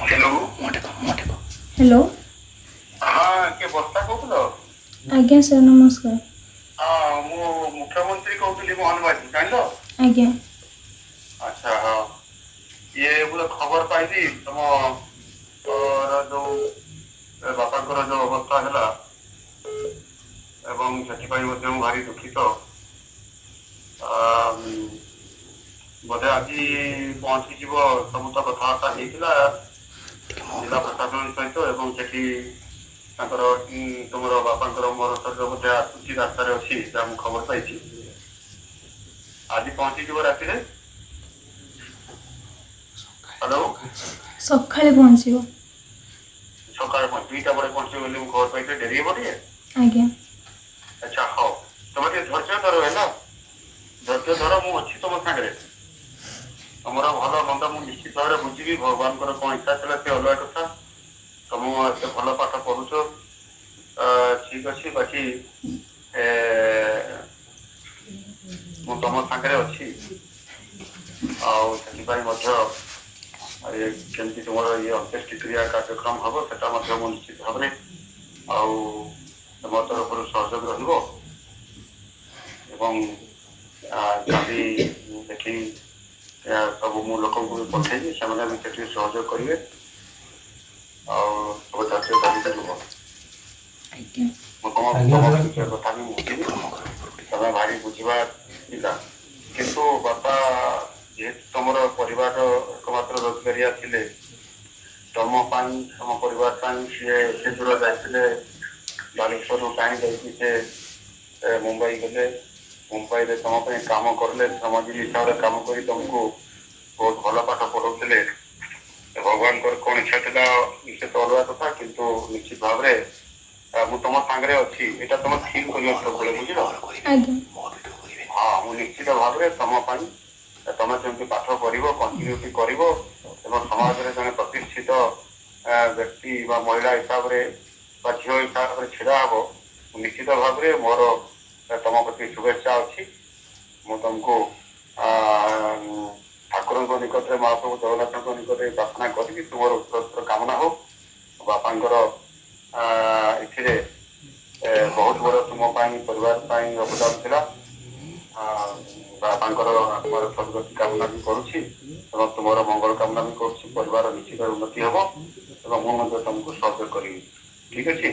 Hello hello हाँ के बस्ता कहूल आज्ञा सर नमस्कार। हाँ मु मुख्यमंत्री कहूली मोहन बाजी जान आज्ञा अच्छा हाँ ये गोटे खबर पाई तुम जो बापा जो अवस्था है से भारी दुखित बोधे आज पहुंची सब तो कथबार्ता होता जिला प्रशासन सहित तुम बापा मोर शरीर बोधे आसूसी रास्त अच्छी जहाँ खबर पाई आज पहुंची राति हेलो सकाळे पहुँचो सकाल 2टा बड़े पहुंचे बोली खबर पाई डेरी हे टे आज्ञा अच्छा हाँ तुम धैर्य धर है धैर्य धर मुझे तुम सागर तुम भल मंद मुझे निश्चित भाव में बुझी भगवान कौन इच्छा था से अलग कथा तुम एत भल पाठ पढ़ुच ठीक अच्छे बाकी तुम सागर अच्छी आमती तुम ये अंत्येष्टि क्रिया कार्यक्रम हम से निश्चित भाव में तुम तरफ सहयोग देखी सब मु लोक पठे से सहयोग करेंगे सब जातीय दाबी लुभ कथा भी बुझी तुम भारी बुझा किंतु बापा जेहेतु तुम परिवार एकमात्र रोजगारिया थे तुम तुम परिवार सी दूर जाते बालेश्वर कहीं से मुंबई गले मुंबई में तुम कम करें श्रमजीवी हिसाब से कम कर तुमको बहुत भल पाठ पढ़ाते भगवान कौन इच्छा था से तो अलग कथा किंतु निश्चित भाव में तुम सागर अच्छी यहाँ तुम फील कर बुझल हाँ मुझे निश्चित भाव में तुम तुम जमी पाठ कर कंटिन्यूटी कर समाज में जन प्रतिष्ठित व्यक्ति महिला हिसाब से झील हिसाब से ढड़ा हम निश्चित भाव में मोर तुम प्रति शुभेच्छा अच्छी तुमको ठाकुर निकट में महाप्रभु जगन्नाथ निकट में प्रार्थना करी तुम उत्तर कामना हो बापांकर बहुत बड़ तुम परिवार अवदान था बापांकर आत्मार सदगति कामना भी करुच्ची तुम मंगल कामना भी करुच्ची परिवार निश्चित उन्नति हम मुझे तुमको सहयोग करी ठीक अच्छे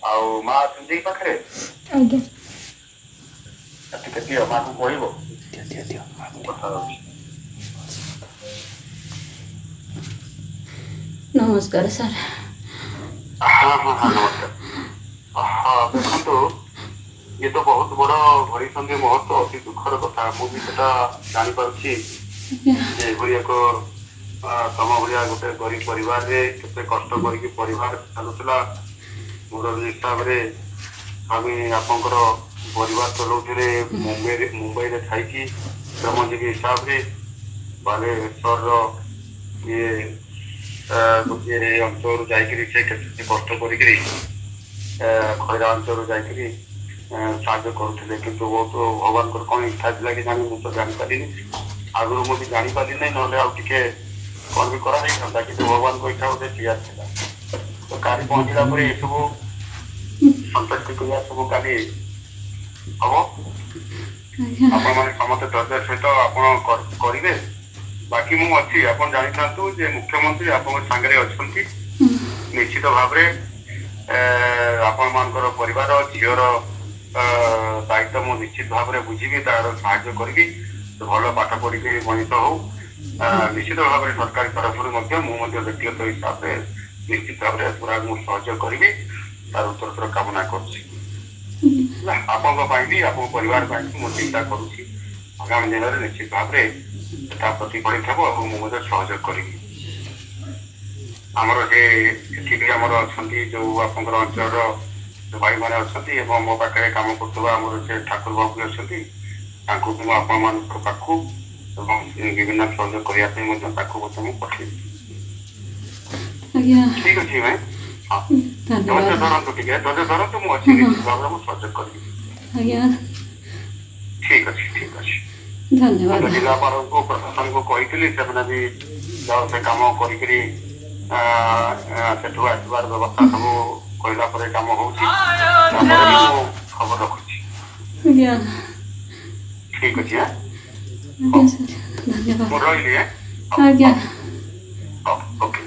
आउ माँ अभी पाखे दियो माँ को कह कथा नमस्कार सर। हाँ हाँ हाँ नमस्कार हाँ देखो ये तो बहुत बड़ घड़ी संधि मुहूर्त अति दुखर कथा मुझे जापारे एक तुम भाया गोटे गरीब परिवार केते कष्ट करके परिवार चलुला मोर हिसाब से स्वामी आपंकर परिवार चलाऊे मुंबई में थी श्रमजीवी हिसाब से बालेश्वर ये गोटे अंचल जाकि कष्ट कर खैरा अंचल जाकि साहय करुले कि बहुत भगवान कौन इच्छा था कि जानी मुझे जापारि आगु मुझे जापारि ना ना टे कौन भी करा था कि भगवान को इच्छा गोटे क्लियर था तो काली पहुंचला ये सब संतुष्टि क्रिया सब काली हम आप धैर्य सहित करेंगे बाकी मुझे आप जानी था मुख्यमंत्री आप सागर अच्छा निश्चित भाव आपण परिवार झीर दायित्व मुझे निश्चित भाव में बुझी तार साहय करी भल पाठ पढ़ी मनीष हो निश्चित भाव में सरकारी तरफ व्यक्तिगत हिसाब से निश्चित भाव में पूरा मुझे सहयोग करी तार उत्तर कामना करी आप परिवार मुझे चिंता करुँची आगामी दिन में निश्चित भाव में प्रतिफलित हम और मुझे सहयोग करी आमर से आमर अच्छा जो आप अंचल जो भाई मैंने अच्छा मो पाखे कम कर से ठाकुर बाबू अच्छा आपण पाखु विभिन्न सहयोग करने पठे ठीक अच्छे भाई हाँ धैर्य धरतु टे धैर्य धरतु मुझे निश्चित भाव में सहयोग करी ठीक अच्छे धन्यवाद जिलापाल को प्रशासन को कही भी ଯାଉ ସେ କାମ କରିକିରି ସେଠୁ ଆସିବାର ବ୍ୟବସ୍ଥା ସବୁ କହିଲା ପରେ କାମ ହଉଛି ତାପରେ ବି ମୁଁ ଖବର ରଖୁଛି। ଆଜ୍ଞା ଠିକ ଅଛି ଆଜ୍ଞା ସାର୍ ଧନ୍ୟବାଦ ମୁଁ ରହିଲି ଆଜ୍ଞା ଓକେ।